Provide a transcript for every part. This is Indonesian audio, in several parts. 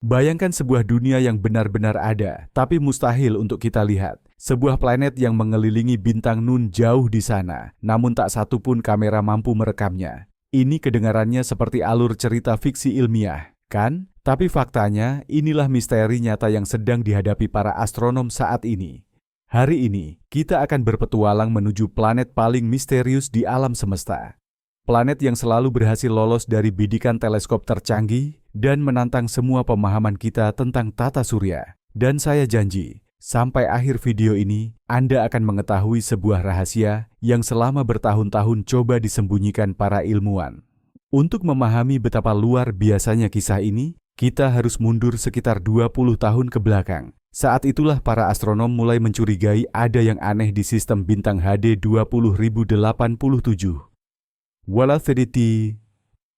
Bayangkan sebuah dunia yang benar-benar ada, tapi mustahil untuk kita lihat. Sebuah planet yang mengelilingi bintang Nun jauh di sana, namun tak satu pun kamera mampu merekamnya. Ini kedengarannya seperti alur cerita fiksi ilmiah, kan? Tapi faktanya, inilah misteri nyata yang sedang dihadapi para astronom saat ini. Hari ini, kita akan berpetualang menuju planet paling misterius di alam semesta. Planet yang selalu berhasil lolos dari bidikan teleskop tercanggih dan menantang semua pemahaman kita tentang tata surya. Dan saya janji, sampai akhir video ini, Anda akan mengetahui sebuah rahasia yang selama bertahun-tahun coba disembunyikan para ilmuwan. Untuk memahami betapa luar biasanya kisah ini, kita harus mundur sekitar 20 tahun ke belakang. Saat itulah para astronom mulai mencurigai ada yang aneh di sistem bintang HD 20087. Walathidity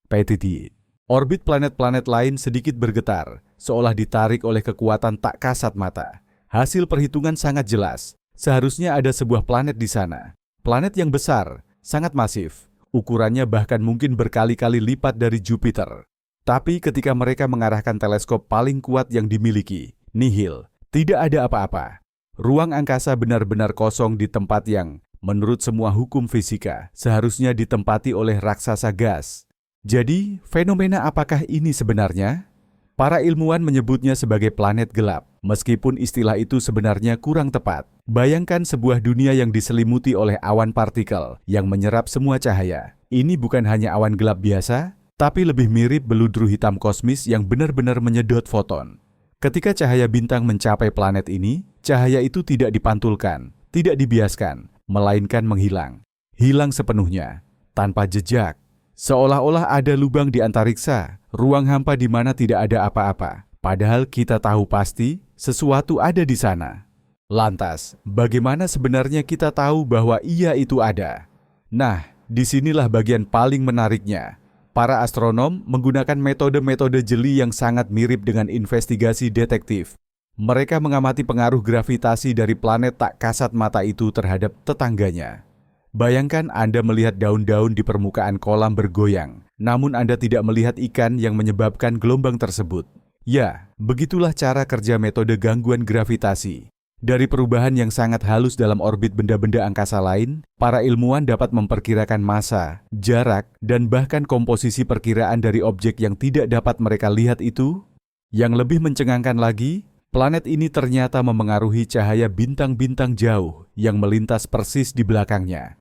Petiti. Orbit planet-planet lain sedikit bergetar, seolah ditarik oleh kekuatan tak kasat mata. Hasil perhitungan sangat jelas. Seharusnya ada sebuah planet di sana. Planet yang besar, sangat masif. Ukurannya bahkan mungkin berkali-kali lipat dari Jupiter. Tapi ketika mereka mengarahkan teleskop paling kuat yang dimiliki, nihil, tidak ada apa-apa. Ruang angkasa benar-benar kosong di tempat yang, menurut semua hukum fisika, seharusnya ditempati oleh raksasa gas. Jadi, fenomena apakah ini sebenarnya? Para ilmuwan menyebutnya sebagai planet gelap, meskipun istilah itu sebenarnya kurang tepat. Bayangkan sebuah dunia yang diselimuti oleh awan partikel yang menyerap semua cahaya. Ini bukan hanya awan gelap biasa, tapi lebih mirip beludru hitam kosmis yang benar-benar menyedot foton. Ketika cahaya bintang mencapai planet ini, cahaya itu tidak dipantulkan, tidak dibiaskan, melainkan menghilang. Hilang sepenuhnya, tanpa jejak. Seolah-olah ada lubang di antariksa, ruang hampa di mana tidak ada apa-apa. Padahal kita tahu pasti sesuatu ada di sana. Lantas, bagaimana sebenarnya kita tahu bahwa ia itu ada? Nah, disinilah bagian paling menariknya. Para astronom menggunakan metode-metode jeli yang sangat mirip dengan investigasi detektif. Mereka mengamati pengaruh gravitasi dari planet tak kasat mata itu terhadap tetangganya. Bayangkan Anda melihat daun-daun di permukaan kolam bergoyang, namun Anda tidak melihat ikan yang menyebabkan gelombang tersebut. Ya, begitulah cara kerja metode gangguan gravitasi. Dari perubahan yang sangat halus dalam orbit benda-benda angkasa lain, para ilmuwan dapat memperkirakan massa, jarak, dan bahkan komposisi perkiraan dari objek yang tidak dapat mereka lihat itu. Yang lebih mencengangkan lagi, planet ini ternyata memengaruhi cahaya bintang-bintang jauh yang melintas persis di belakangnya.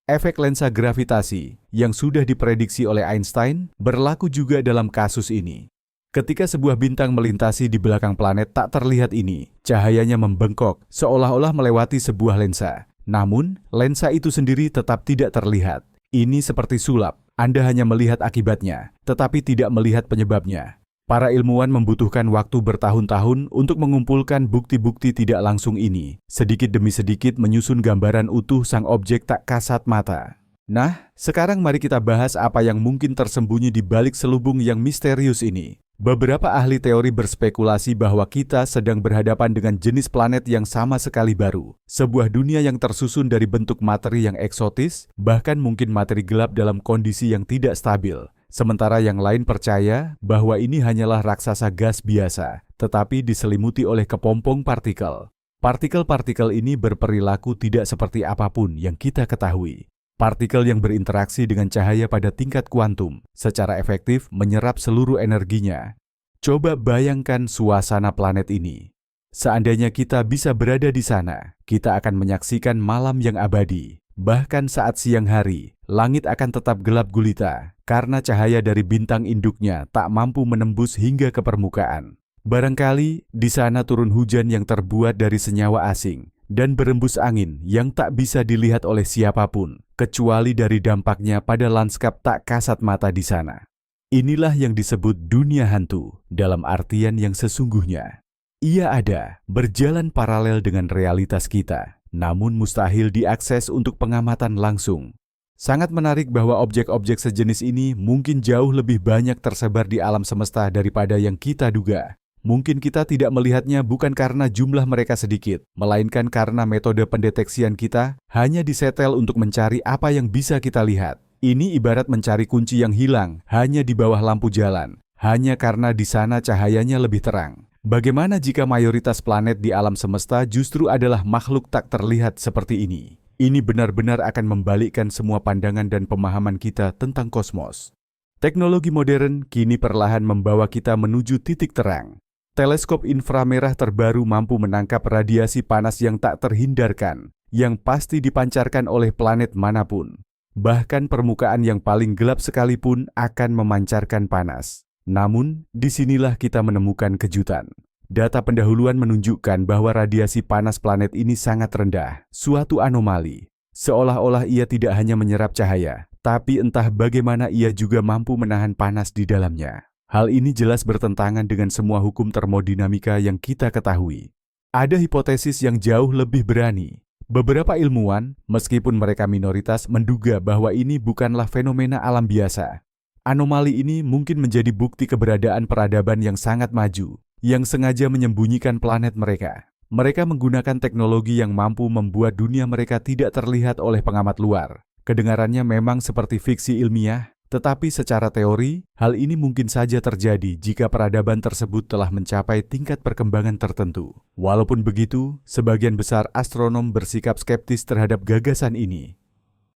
Efek lensa gravitasi yang sudah diprediksi oleh Einstein berlaku juga dalam kasus ini. Ketika sebuah bintang melintasi di belakang planet tak terlihat ini, cahayanya membengkok seolah-olah melewati sebuah lensa. Namun, lensa itu sendiri tetap tidak terlihat. Ini seperti sulap, Anda hanya melihat akibatnya, tetapi tidak melihat penyebabnya. Para ilmuwan membutuhkan waktu bertahun-tahun untuk mengumpulkan bukti-bukti tidak langsung ini, sedikit demi sedikit menyusun gambaran utuh sang objek tak kasat mata. Nah, sekarang mari kita bahas apa yang mungkin tersembunyi di balik selubung yang misterius ini. Beberapa ahli teori berspekulasi bahwa kita sedang berhadapan dengan jenis planet yang sama sekali baru. Sebuah dunia yang tersusun dari bentuk materi yang eksotis, bahkan mungkin materi gelap dalam kondisi yang tidak stabil. Sementara yang lain percaya bahwa ini hanyalah raksasa gas biasa, tetapi diselimuti oleh kepompong partikel. Partikel-partikel ini berperilaku tidak seperti apapun yang kita ketahui. Partikel yang berinteraksi dengan cahaya pada tingkat kuantum secara efektif menyerap seluruh energinya. Coba bayangkan suasana planet ini. Seandainya kita bisa berada di sana, kita akan menyaksikan malam yang abadi. Bahkan saat siang hari, langit akan tetap gelap gulita karena cahaya dari bintang induknya tak mampu menembus hingga ke permukaan. Barangkali di sana turun hujan yang terbuat dari senyawa asing dan berembus angin yang tak bisa dilihat oleh siapapun, kecuali dari dampaknya pada lanskap tak kasat mata di sana. Inilah yang disebut dunia hantu dalam artian yang sesungguhnya. Ia ada, berjalan paralel dengan realitas kita, namun mustahil diakses untuk pengamatan langsung. Sangat menarik bahwa objek-objek sejenis ini mungkin jauh lebih banyak tersebar di alam semesta daripada yang kita duga. Mungkin kita tidak melihatnya bukan karena jumlah mereka sedikit, melainkan karena metode pendeteksian kita hanya disetel untuk mencari apa yang bisa kita lihat. Ini ibarat mencari kunci yang hilang hanya di bawah lampu jalan. hanya karena di sana cahayanya lebih terang. Bagaimana jika mayoritas planet di alam semesta justru adalah makhluk tak terlihat seperti ini? Ini benar-benar akan membalikkan semua pandangan dan pemahaman kita tentang kosmos. Teknologi modern kini perlahan membawa kita menuju titik terang. Teleskop inframerah terbaru mampu menangkap radiasi panas yang tak terhindarkan, yang pasti dipancarkan oleh planet manapun. Bahkan permukaan yang paling gelap sekalipun akan memancarkan panas. Namun, disinilah kita menemukan kejutan. Data pendahuluan menunjukkan bahwa radiasi panas planet ini sangat rendah, suatu anomali. Seolah-olah ia tidak hanya menyerap cahaya, tapi entah bagaimana ia juga mampu menahan panas di dalamnya. Hal ini jelas bertentangan dengan semua hukum termodinamika yang kita ketahui. Ada hipotesis yang jauh lebih berani. Beberapa ilmuwan, meskipun mereka minoritas, menduga bahwa ini bukanlah fenomena alam biasa. Anomali ini mungkin menjadi bukti keberadaan peradaban yang sangat maju, yang sengaja menyembunyikan planet mereka. Mereka menggunakan teknologi yang mampu membuat dunia mereka tidak terlihat oleh pengamat luar. Kedengarannya memang seperti fiksi ilmiah, tetapi secara teori, hal ini mungkin saja terjadi jika peradaban tersebut telah mencapai tingkat perkembangan tertentu. Walaupun begitu, sebagian besar astronom bersikap skeptis terhadap gagasan ini.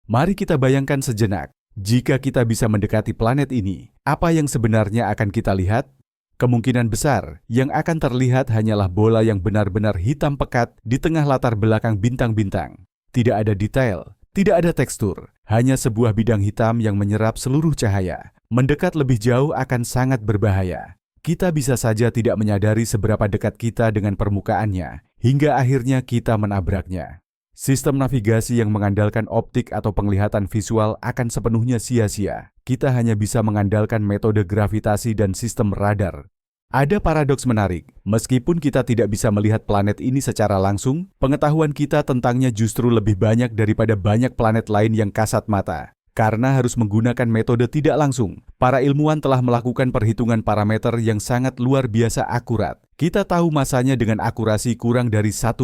Mari kita bayangkan sejenak, jika kita bisa mendekati planet ini, apa yang sebenarnya akan kita lihat? Kemungkinan besar, yang akan terlihat hanyalah bola yang benar-benar hitam pekat di tengah latar belakang bintang-bintang. Tidak ada detail. Tidak ada tekstur, hanya sebuah bidang hitam yang menyerap seluruh cahaya. Mendekat lebih jauh akan sangat berbahaya. Kita bisa saja tidak menyadari seberapa dekat kita dengan permukaannya, hingga akhirnya kita menabraknya. Sistem navigasi yang mengandalkan optik atau penglihatan visual akan sepenuhnya sia-sia. Kita hanya bisa mengandalkan metode gravitasi dan sistem radar. Ada paradoks menarik, meskipun kita tidak bisa melihat planet ini secara langsung, pengetahuan kita tentangnya justru lebih banyak daripada banyak planet lain yang kasat mata. Karena harus menggunakan metode tidak langsung, para ilmuwan telah melakukan perhitungan parameter yang sangat luar biasa akurat. Kita tahu masanya dengan akurasi kurang dari 1%.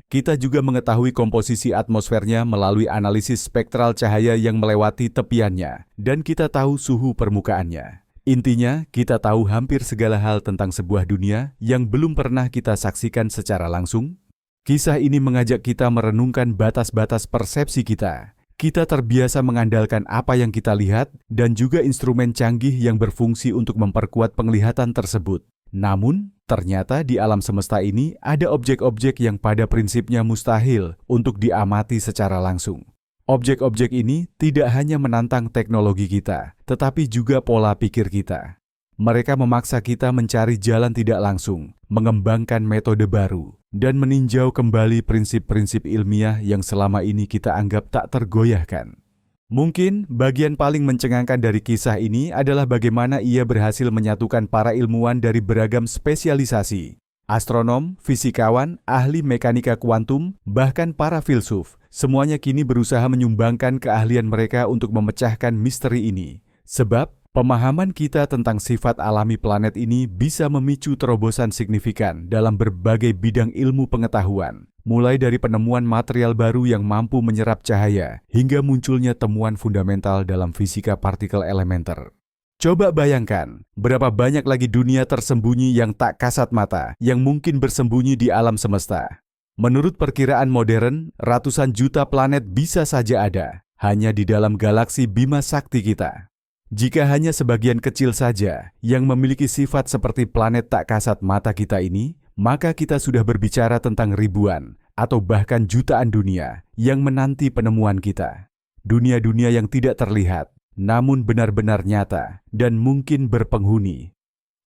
Kita juga mengetahui komposisi atmosfernya melalui analisis spektral cahaya yang melewati tepiannya, dan kita tahu suhu permukaannya. Intinya, kita tahu hampir segala hal tentang sebuah dunia yang belum pernah kita saksikan secara langsung. Kisah ini mengajak kita merenungkan batas-batas persepsi kita. Kita terbiasa mengandalkan apa yang kita lihat dan juga instrumen canggih yang berfungsi untuk memperkuat penglihatan tersebut. Namun, ternyata di alam semesta ini ada objek-objek yang pada prinsipnya mustahil untuk diamati secara langsung. Objek-objek ini tidak hanya menantang teknologi kita, tetapi juga pola pikir kita. Mereka memaksa kita mencari jalan tidak langsung, mengembangkan metode baru, dan meninjau kembali prinsip-prinsip ilmiah yang selama ini kita anggap tak tergoyahkan. Mungkin bagian paling mencengangkan dari kisah ini adalah bagaimana ia berhasil menyatukan para ilmuwan dari beragam spesialisasi. Astronom, fisikawan, ahli mekanika kuantum, bahkan para filsuf, semuanya kini berusaha menyumbangkan keahlian mereka untuk memecahkan misteri ini. Sebab, pemahaman kita tentang sifat alami planet ini bisa memicu terobosan signifikan dalam berbagai bidang ilmu pengetahuan, mulai dari penemuan material baru yang mampu menyerap cahaya, hingga munculnya temuan fundamental dalam fisika partikel elementer. Coba bayangkan, berapa banyak lagi dunia tersembunyi yang tak kasat mata, yang mungkin bersembunyi di alam semesta. Menurut perkiraan modern, ratusan juta planet bisa saja ada, hanya di dalam galaksi Bima Sakti kita. Jika hanya sebagian kecil saja yang memiliki sifat seperti planet tak kasat mata kita ini, maka kita sudah berbicara tentang ribuan, atau bahkan jutaan dunia yang menanti penemuan kita. Dunia-dunia yang tidak terlihat, namun benar-benar nyata dan mungkin berpenghuni.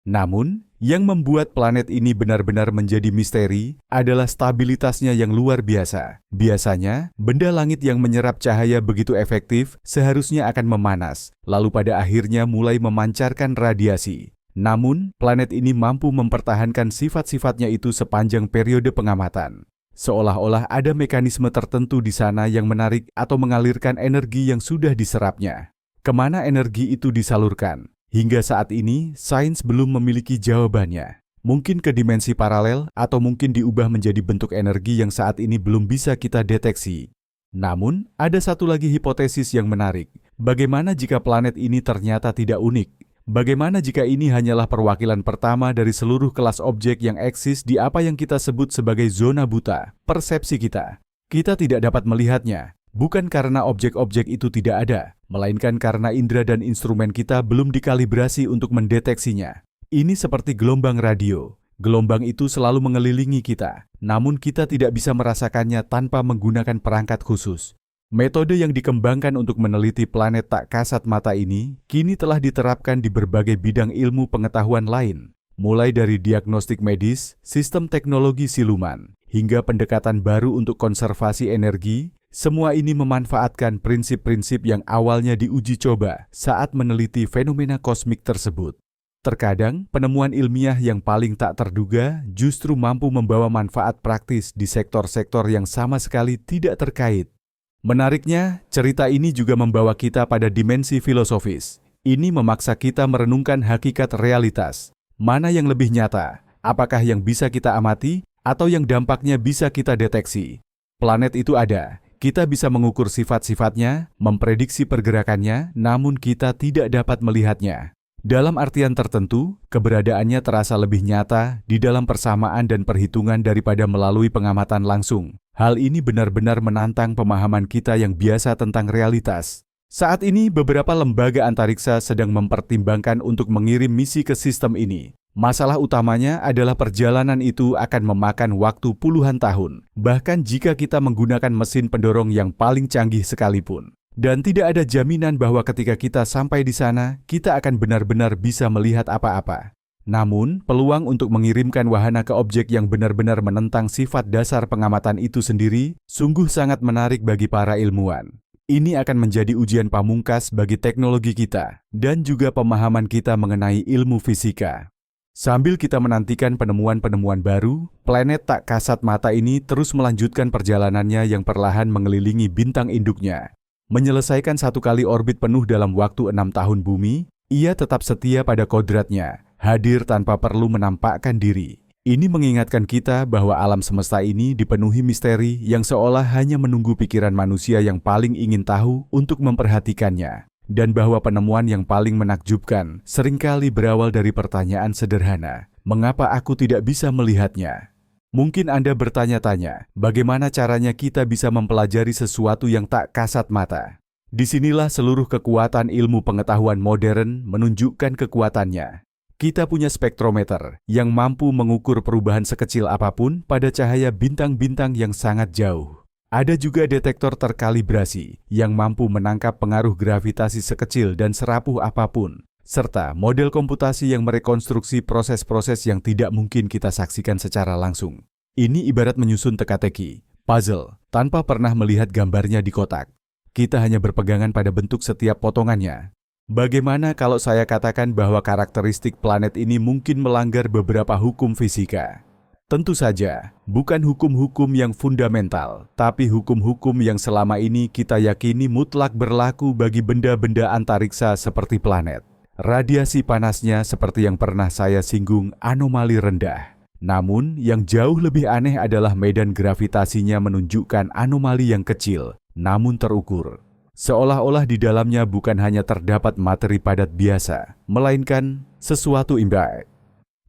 Namun, yang membuat planet ini benar-benar menjadi misteri adalah stabilitasnya yang luar biasa. Biasanya, benda langit yang menyerap cahaya begitu efektif seharusnya akan memanas, lalu pada akhirnya mulai memancarkan radiasi. Namun, planet ini mampu mempertahankan sifat-sifatnya itu sepanjang periode pengamatan. Seolah-olah ada mekanisme tertentu di sana yang menarik atau mengalirkan energi yang sudah diserapnya. Kemana energi itu disalurkan? Hingga saat ini, sains belum memiliki jawabannya. Mungkin ke dimensi paralel atau mungkin diubah menjadi bentuk energi yang saat ini belum bisa kita deteksi. Namun, ada satu lagi hipotesis yang menarik. Bagaimana jika planet ini ternyata tidak unik? Bagaimana jika ini hanyalah perwakilan pertama dari seluruh kelas objek yang eksis di apa yang kita sebut sebagai zona buta, persepsi kita? Kita tidak dapat melihatnya, bukan karena objek-objek itu tidak ada, melainkan karena indera dan instrumen kita belum dikalibrasi untuk mendeteksinya. Ini seperti gelombang radio. Gelombang itu selalu mengelilingi kita, namun kita tidak bisa merasakannya tanpa menggunakan perangkat khusus. Metode yang dikembangkan untuk meneliti planet tak kasat mata ini kini telah diterapkan di berbagai bidang ilmu pengetahuan lain, mulai dari diagnostik medis, sistem teknologi siluman, hingga pendekatan baru untuk konservasi energi. Semua ini memanfaatkan prinsip-prinsip yang awalnya diuji coba saat meneliti fenomena kosmik tersebut. Terkadang, penemuan ilmiah yang paling tak terduga justru mampu membawa manfaat praktis di sektor-sektor yang sama sekali tidak terkait. Menariknya, cerita ini juga membawa kita pada dimensi filosofis. Ini memaksa kita merenungkan hakikat realitas. Mana yang lebih nyata? Apakah yang bisa kita amati atau yang dampaknya bisa kita deteksi? Planet itu ada. Kita bisa mengukur sifat-sifatnya, memprediksi pergerakannya, namun kita tidak dapat melihatnya. Dalam artian tertentu, keberadaannya terasa lebih nyata di dalam persamaan dan perhitungan daripada melalui pengamatan langsung. Hal ini benar-benar menantang pemahaman kita yang biasa tentang realitas. Saat ini, beberapa lembaga antariksa sedang mempertimbangkan untuk mengirim misi ke sistem ini. Masalah utamanya adalah perjalanan itu akan memakan waktu puluhan tahun, bahkan jika kita menggunakan mesin pendorong yang paling canggih sekalipun. Dan tidak ada jaminan bahwa ketika kita sampai di sana, kita akan benar-benar bisa melihat apa-apa. Namun, peluang untuk mengirimkan wahana ke objek yang benar-benar menentang sifat dasar pengamatan itu sendiri sungguh sangat menarik bagi para ilmuwan. Ini akan menjadi ujian pamungkas bagi teknologi kita dan juga pemahaman kita mengenai ilmu fisika. Sambil kita menantikan penemuan-penemuan baru, planet tak kasat mata ini terus melanjutkan perjalanannya yang perlahan mengelilingi bintang induknya. Menyelesaikan satu kali orbit penuh dalam waktu 6 tahun bumi, ia tetap setia pada kodratnya, hadir tanpa perlu menampakkan diri. Ini mengingatkan kita bahwa alam semesta ini dipenuhi misteri yang seolah hanya menunggu pikiran manusia yang paling ingin tahu untuk memperhatikannya. Dan bahwa penemuan yang paling menakjubkan seringkali berawal dari pertanyaan sederhana, mengapa aku tidak bisa melihatnya? Mungkin Anda bertanya-tanya, bagaimana caranya kita bisa mempelajari sesuatu yang tak kasat mata? Disinilah seluruh kekuatan ilmu pengetahuan modern menunjukkan kekuatannya. Kita punya spektrometer yang mampu mengukur perubahan sekecil apapun pada cahaya bintang-bintang yang sangat jauh. Ada juga detektor terkalibrasi yang mampu menangkap pengaruh gravitasi sekecil dan serapuh apapun, serta model komputasi yang merekonstruksi proses-proses yang tidak mungkin kita saksikan secara langsung. Ini ibarat menyusun teka-teki, puzzle, tanpa pernah melihat gambarnya di kotak. Kita hanya berpegangan pada bentuk setiap potongannya. Bagaimana kalau saya katakan bahwa karakteristik planet ini mungkin melanggar beberapa hukum fisika? Tentu saja, bukan hukum-hukum yang fundamental, tapi hukum-hukum yang selama ini kita yakini mutlak berlaku bagi benda-benda antariksa seperti planet. Radiasi panasnya seperti yang pernah saya singgung anomali rendah. Namun, yang jauh lebih aneh adalah medan gravitasinya menunjukkan anomali yang kecil, namun terukur. Seolah-olah di dalamnya bukan hanya terdapat materi padat biasa, melainkan sesuatu imbang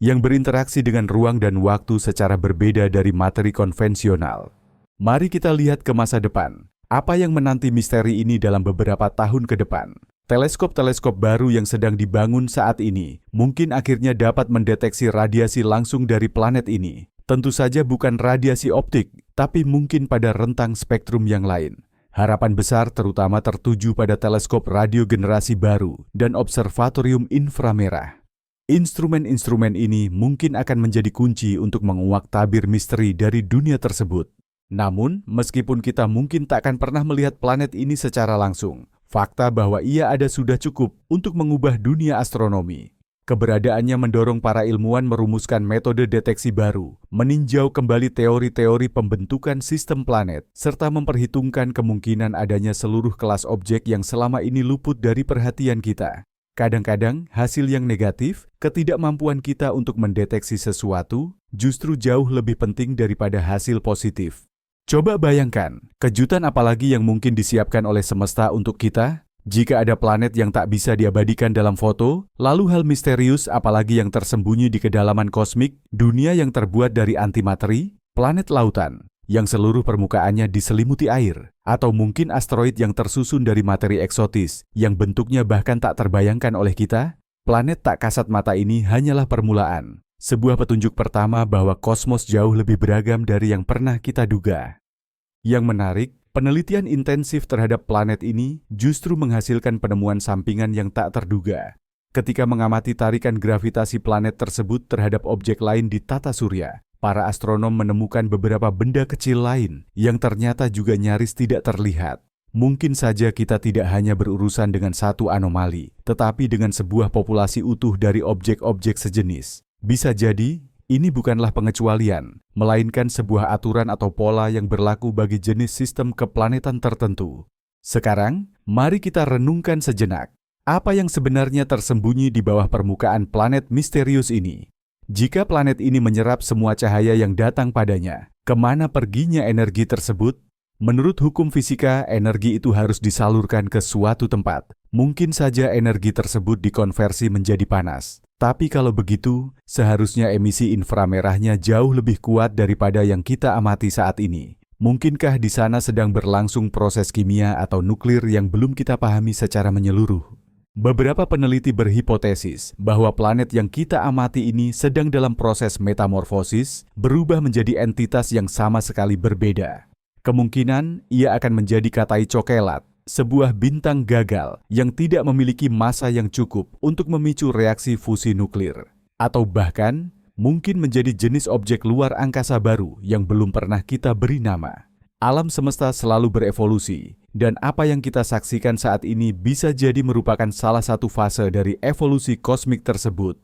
yang berinteraksi dengan ruang dan waktu secara berbeda dari materi konvensional. Mari kita lihat ke masa depan. Apa yang menanti misteri ini dalam beberapa tahun ke depan? Teleskop-teleskop baru yang sedang dibangun saat ini mungkin akhirnya dapat mendeteksi radiasi langsung dari planet ini. Tentu saja bukan radiasi optik, tapi mungkin pada rentang spektrum yang lain. Harapan besar terutama tertuju pada teleskop radio generasi baru dan observatorium inframerah. Instrumen-instrumen ini mungkin akan menjadi kunci untuk menguak tabir misteri dari dunia tersebut. Namun, meskipun kita mungkin tak akan pernah melihat planet ini secara langsung, fakta bahwa ia ada sudah cukup untuk mengubah dunia astronomi. Keberadaannya mendorong para ilmuwan merumuskan metode deteksi baru, meninjau kembali teori-teori pembentukan sistem planet, serta memperhitungkan kemungkinan adanya seluruh kelas objek yang selama ini luput dari perhatian kita. Kadang-kadang, hasil yang negatif, ketidakmampuan kita untuk mendeteksi sesuatu, justru jauh lebih penting daripada hasil positif. Coba bayangkan, kejutan apalagi yang mungkin disiapkan oleh semesta untuk kita? Jika ada planet yang tak bisa diabadikan dalam foto, lalu hal misterius apalagi yang tersembunyi di kedalaman kosmik, dunia yang terbuat dari antimateri, planet lautan, yang seluruh permukaannya diselimuti air, atau mungkin asteroid yang tersusun dari materi eksotis, yang bentuknya bahkan tak terbayangkan oleh kita? Planet tak kasat mata ini hanyalah permulaan, sebuah petunjuk pertama bahwa kosmos jauh lebih beragam dari yang pernah kita duga. Yang menarik, penelitian intensif terhadap planet ini justru menghasilkan penemuan sampingan yang tak terduga. Ketika mengamati tarikan gravitasi planet tersebut terhadap objek lain di tata surya, para astronom menemukan beberapa benda kecil lain yang ternyata juga nyaris tidak terlihat. Mungkin saja kita tidak hanya berurusan dengan satu anomali, tetapi dengan sebuah populasi utuh dari objek-objek sejenis. Bisa jadi, ini bukanlah pengecualian, melainkan sebuah aturan atau pola yang berlaku bagi jenis sistem keplanetan tertentu. Sekarang, mari kita renungkan sejenak. Apa yang sebenarnya tersembunyi di bawah permukaan planet misterius ini? Jika planet ini menyerap semua cahaya yang datang padanya, kemana perginya energi tersebut? Menurut hukum fisika, energi itu harus disalurkan ke suatu tempat. Mungkin saja energi tersebut dikonversi menjadi panas. Tapi kalau begitu, seharusnya emisi inframerahnya jauh lebih kuat daripada yang kita amati saat ini. Mungkinkah di sana sedang berlangsung proses kimia atau nuklir yang belum kita pahami secara menyeluruh? Beberapa peneliti berhipotesis bahwa planet yang kita amati ini sedang dalam proses metamorfosis, berubah menjadi entitas yang sama sekali berbeda. Kemungkinan ia akan menjadi katai cokelat, sebuah bintang gagal yang tidak memiliki massa yang cukup untuk memicu reaksi fusi nuklir. Atau bahkan, mungkin menjadi jenis objek luar angkasa baru yang belum pernah kita beri nama. Alam semesta selalu berevolusi, dan apa yang kita saksikan saat ini bisa jadi merupakan salah satu fase dari evolusi kosmik tersebut.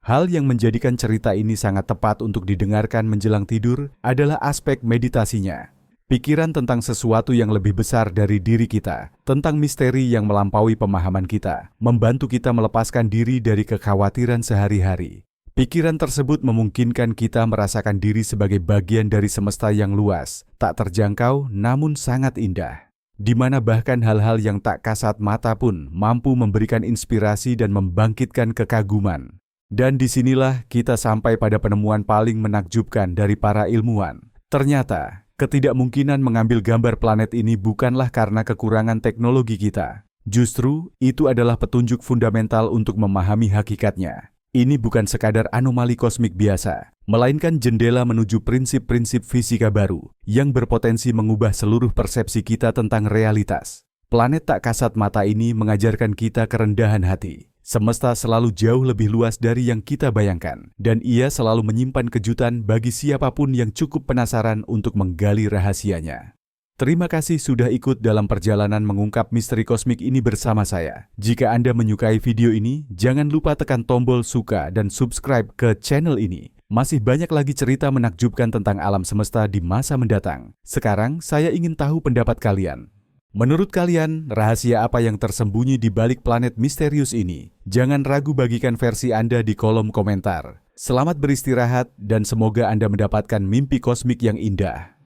Hal yang menjadikan cerita ini sangat tepat untuk didengarkan menjelang tidur adalah aspek meditasinya. Pikiran tentang sesuatu yang lebih besar dari diri kita, tentang misteri yang melampaui pemahaman kita, membantu kita melepaskan diri dari kekhawatiran sehari-hari. Pikiran tersebut memungkinkan kita merasakan diri sebagai bagian dari semesta yang luas, tak terjangkau namun sangat indah, di mana bahkan hal-hal yang tak kasat mata pun mampu memberikan inspirasi dan membangkitkan kekaguman. Dan disinilah kita sampai pada penemuan paling menakjubkan dari para ilmuwan. Ternyata, ketidakmungkinan mengambil gambar planet ini bukanlah karena kekurangan teknologi kita. Justru, itu adalah petunjuk fundamental untuk memahami hakikatnya. Ini bukan sekadar anomali kosmik biasa, melainkan jendela menuju prinsip-prinsip fisika baru yang berpotensi mengubah seluruh persepsi kita tentang realitas. Planet tak kasat mata ini mengajarkan kita kerendahan hati. Semesta selalu jauh lebih luas dari yang kita bayangkan, dan ia selalu menyimpan kejutan bagi siapapun yang cukup penasaran untuk menggali rahasianya. Terima kasih sudah ikut dalam perjalanan mengungkap misteri kosmik ini bersama saya. Jika Anda menyukai video ini, jangan lupa tekan tombol suka dan subscribe ke channel ini. Masih banyak lagi cerita menakjubkan tentang alam semesta di masa mendatang. Sekarang, saya ingin tahu pendapat kalian. Menurut kalian, rahasia apa yang tersembunyi di balik planet misterius ini? Jangan ragu bagikan versi Anda di kolom komentar. Selamat beristirahat dan semoga Anda mendapatkan mimpi kosmik yang indah.